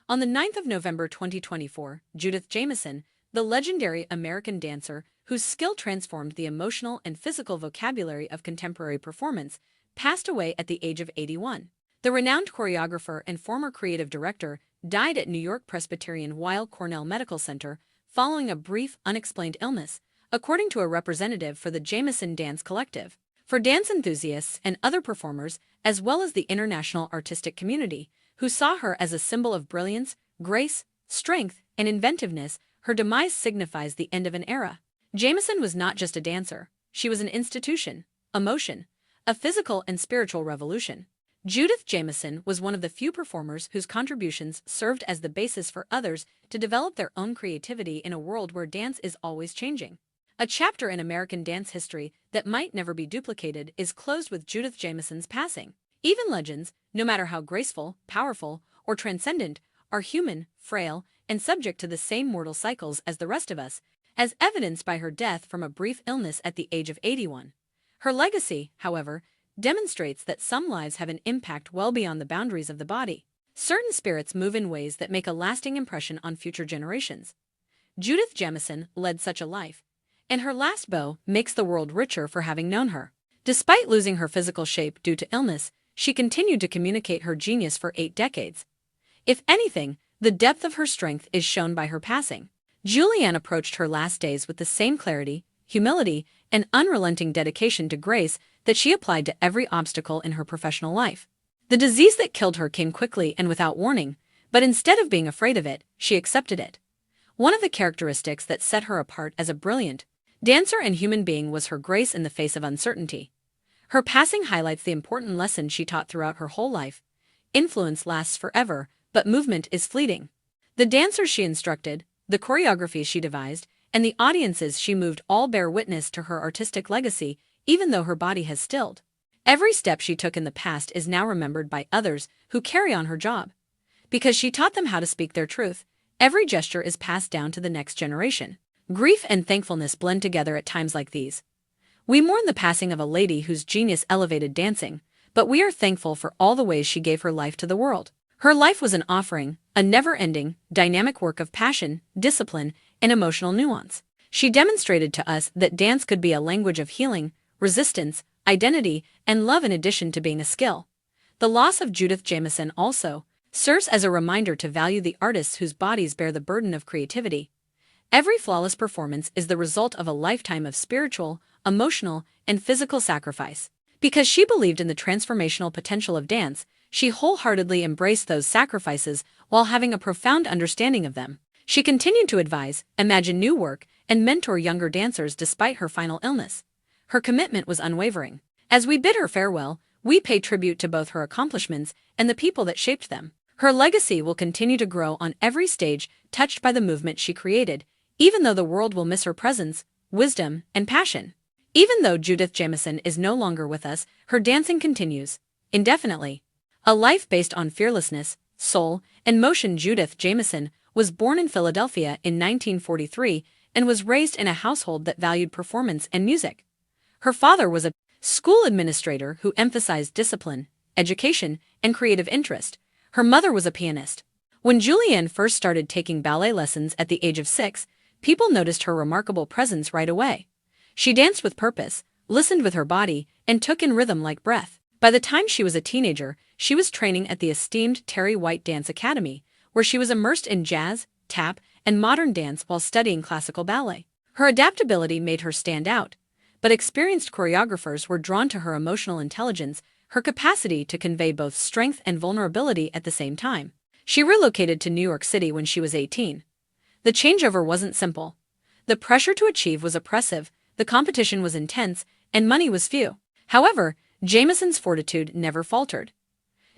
On the 9th of November 2024, Judith Jamison, the legendary American dancer whose skill transformed the emotional and physical vocabulary of contemporary performance, passed away at the age of 81. The renowned choreographer and former creative director died at New York Presbyterian Weill Cornell Medical Center following a brief, unexplained illness, according to a representative for the Jamison Dance Collective. For dance enthusiasts and other performers, as well as the international artistic community, who saw her as a symbol of brilliance, grace, strength, and inventiveness, her demise signifies the end of an era. Jamison was not just a dancer, she was an institution, a motion, a physical and spiritual revolution. Judith Jamison was one of the few performers whose contributions served as the basis for others to develop their own creativity in a world where dance is always changing. A chapter in American dance history that might never be duplicated is closed with Judith Jamison's passing. Even legends, no matter how graceful, powerful, or transcendent, are human, frail, and subject to the same mortal cycles as the rest of us, as evidenced by her death from a brief illness at the age of 81. Her legacy, however, demonstrates that some lives have an impact well beyond the boundaries of the body. Certain spirits move in ways that make a lasting impression on future generations. Judith Jamison led such a life, and her last bow makes the world richer for having known her. Despite losing her physical shape due to illness, she continued to communicate her genius for 8 decades. If anything, the depth of her strength is shown by her passing. Julianne approached her last days with the same clarity, humility, and unrelenting dedication to grace that she applied to every obstacle in her professional life. The disease that killed her came quickly and without warning, but instead of being afraid of it, she accepted it. One of the characteristics that set her apart as a brilliant dancer and human being was her grace in the face of uncertainty. Her passing highlights the important lesson she taught throughout her whole life. Influence lasts forever, but movement is fleeting. The dancers she instructed, the choreography she devised, and the audiences she moved all bear witness to her artistic legacy, even though her body has stilled. Every step she took in the past is now remembered by others who carry on her job. Because she taught them how to speak their truth, every gesture is passed down to the next generation. Grief and thankfulness blend together at times like these. We mourn the passing of a lady whose genius elevated dancing, but we are thankful for all the ways she gave her life to the world. Her life was an offering, a never-ending, dynamic work of passion, discipline, and emotional nuance. She demonstrated to us that dance could be a language of healing, resistance, identity, and love in addition to being a skill. The loss of Judith Jamison also serves as a reminder to value the artists whose bodies bear the burden of creativity. Every flawless performance is the result of a lifetime of spiritual, emotional, and physical sacrifice. Because she believed in the transformational potential of dance, she wholeheartedly embraced those sacrifices while having a profound understanding of them. She continued to advise, imagine new work, and mentor younger dancers despite her final illness. Her commitment was unwavering. As we bid her farewell, we pay tribute to both her accomplishments and the people that shaped them. Her legacy will continue to grow on every stage touched by the movement she created, even though the world will miss her presence, wisdom, and passion. Even though Judith Jamison is no longer with us, her dancing continues, indefinitely. A life based on fearlessness, soul, and motion. Judith Jamison was born in Philadelphia in 1943 and was raised in a household that valued performance and music. Her father was a school administrator who emphasized discipline, education, and creative interest. Her mother was a pianist. When Julianne first started taking ballet lessons at the age of 6, people noticed her remarkable presence right away. She danced with purpose, listened with her body, and took in rhythm like breath. By the time she was a teenager, she was training at the esteemed Terry White Dance Academy, where she was immersed in jazz, tap, and modern dance while studying classical ballet. Her adaptability made her stand out, but experienced choreographers were drawn to her emotional intelligence, her capacity to convey both strength and vulnerability at the same time. She relocated to New York City when she was 18. The changeover wasn't simple. The pressure to achieve was oppressive, the competition was intense, and money was few. However, Jamison's fortitude never faltered.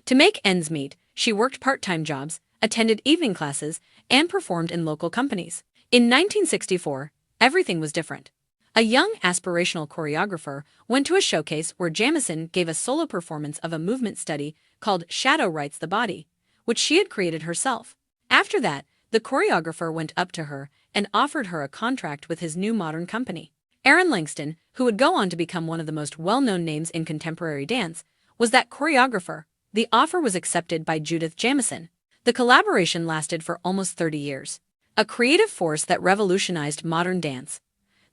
To make ends meet, she worked part-time jobs, attended evening classes, and performed in local companies. In 1964, everything was different. A young, aspirational choreographer went to a showcase where Jamison gave a solo performance of a movement study called Shadow Writes the Body, which she had created herself. After that, the choreographer went up to her and offered her a contract with his new modern company. Aaron Langston, who would go on to become one of the most well-known names in contemporary dance, was that choreographer. The offer was accepted by Judith Jamison. The collaboration lasted for almost 30 years. A creative force that revolutionized modern dance.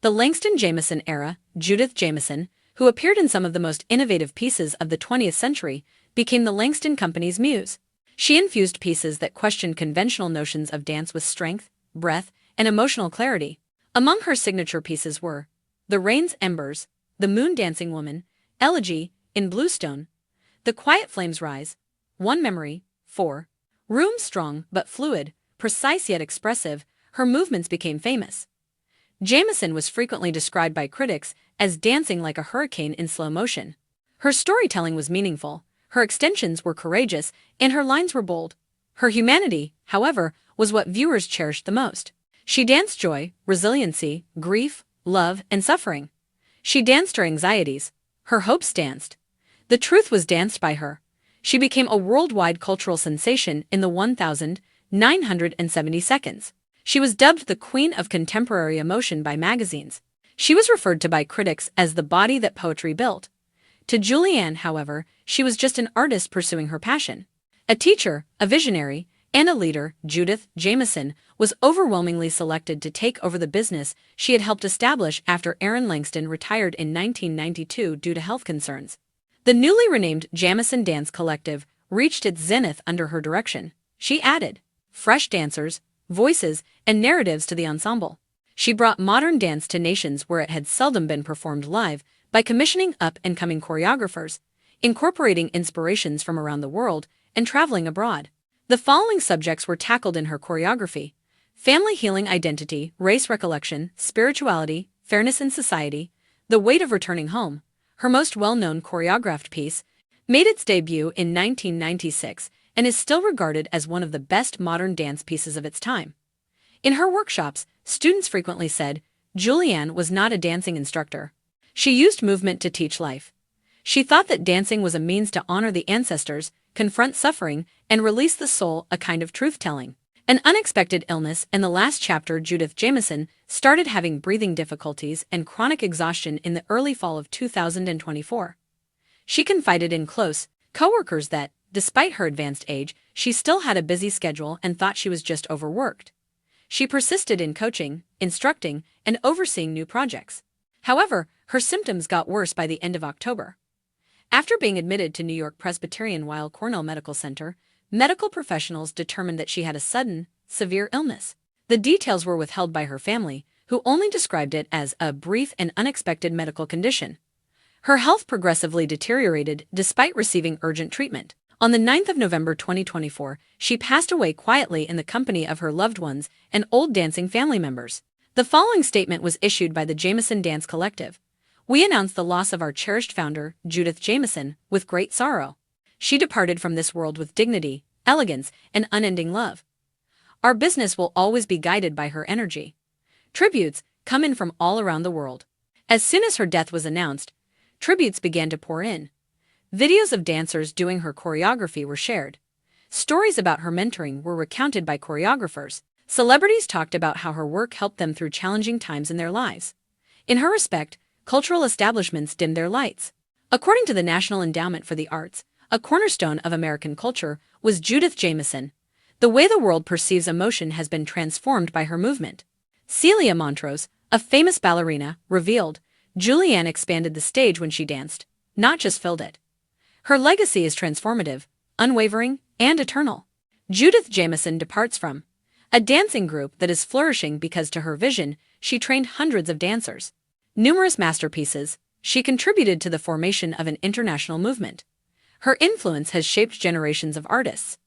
The Langston Jamison era, Judith Jamison, who appeared in some of the most innovative pieces of the 20th century, became the Langston Company's muse. She infused pieces that questioned conventional notions of dance with strength, breath, and emotional clarity. Among her signature pieces were The Rain's Embers, The Moon Dancing Woman, Elegy, in Bluestone, The Quiet Flames Rise, One Memory, 4. Room strong but fluid, precise yet expressive, her movements became famous. Jamison was frequently described by critics as dancing like a hurricane in slow motion. Her storytelling was meaningful, her extensions were courageous, and her lines were bold. Her humanity, however, was what viewers cherished the most. She danced joy, resiliency, grief, love, and suffering. She danced her anxieties. Her hopes danced. The truth was danced by her. She became a worldwide cultural sensation in the 1,970 seconds. She was dubbed the Queen of Contemporary Emotion by magazines. She was referred to by critics as the body that poetry built. To Julianne, however, she was just an artist pursuing her passion. A teacher, a visionary, and a leader, Judith Jamison was overwhelmingly selected to take over the business she had helped establish after Aaron Langston retired in 1992 due to health concerns. The newly renamed Jamison Dance Collective reached its zenith under her direction. She added fresh dancers, voices, and narratives to the ensemble. She brought modern dance to nations where it had seldom been performed live by commissioning up-and-coming choreographers, incorporating inspirations from around the world, and traveling abroad. The following subjects were tackled in her choreography: family healing, identity, race recollection, spirituality, fairness in society, the weight of returning home. Her most well-known choreographed piece made its debut in 1996 and is still regarded as one of the best modern dance pieces of its time. In her workshops, students frequently said, Julianne was not a dancing instructor. She used movement to teach life. She thought that dancing was a means to honor the ancestors, confront suffering, and release the soul, a kind of truth-telling. An unexpected illness. In the last chapter, Judith Jamison started having breathing difficulties and chronic exhaustion in the early fall of 2024. She confided in close coworkers that, despite her advanced age, she still had a busy schedule and thought she was just overworked. She persisted in coaching, instructing, and overseeing new projects. However, her symptoms got worse by the end of October. After being admitted to New York Presbyterian Weill Cornell Medical Center, medical professionals determined that she had a sudden, severe illness. The details were withheld by her family, who only described it as a brief and unexpected medical condition. Her health progressively deteriorated despite receiving urgent treatment. On the 9th of November 2024, she passed away quietly in the company of her loved ones and old dancing family members. The following statement was issued by the Jamison Dance Collective. We announce the loss of our cherished founder, Judith Jamison, with great sorrow. She departed from this world with dignity, elegance, and unending love. Our business will always be guided by her energy. Tributes come in from all around the world. As soon as her death was announced, tributes began to pour in. Videos of dancers doing her choreography were shared. Stories about her mentoring were recounted by choreographers. Celebrities talked about how her work helped them through challenging times in their lives. In her respect, cultural establishments dimmed their lights. According to the National Endowment for the Arts, a cornerstone of American culture was Judith Jamison. The way the world perceives emotion has been transformed by her movement. Celia Montrose, a famous ballerina, revealed, Julianne expanded the stage when she danced, not just filled it. Her legacy is transformative, unwavering, and eternal. Judith Jamison departs from a dancing group that is flourishing because to her vision, she trained hundreds of dancers. Numerous masterpieces, she contributed to the formation of an international movement. Her influence has shaped generations of artists.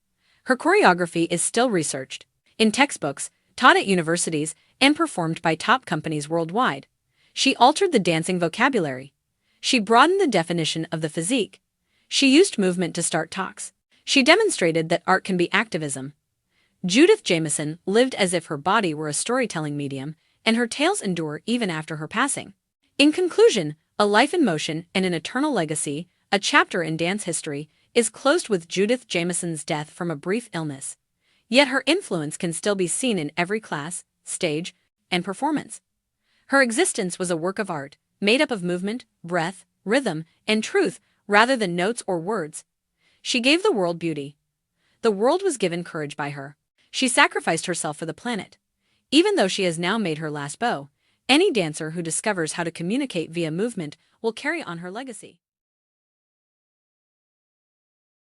Her choreography is still researched in textbooks, taught at universities, and performed by top companies worldwide. She altered the dancing vocabulary. She broadened the definition of the physique. She used movement to start talks. She demonstrated that art can be activism. Judith Jamison lived as if her body were a storytelling medium, and her tales endure even after her passing. In conclusion, a life in motion and an eternal legacy, a chapter in dance history, is closed with Judith Jamison's death from a brief illness. Yet her influence can still be seen in every class, stage, and performance. Her existence was a work of art, made up of movement, breath, rhythm, and truth, rather than notes or words. She gave the world beauty. the world was given courage by her. She sacrificed herself for the planet. Even though she has now made her last bow, any dancer who discovers how to communicate via movement will carry on her legacy.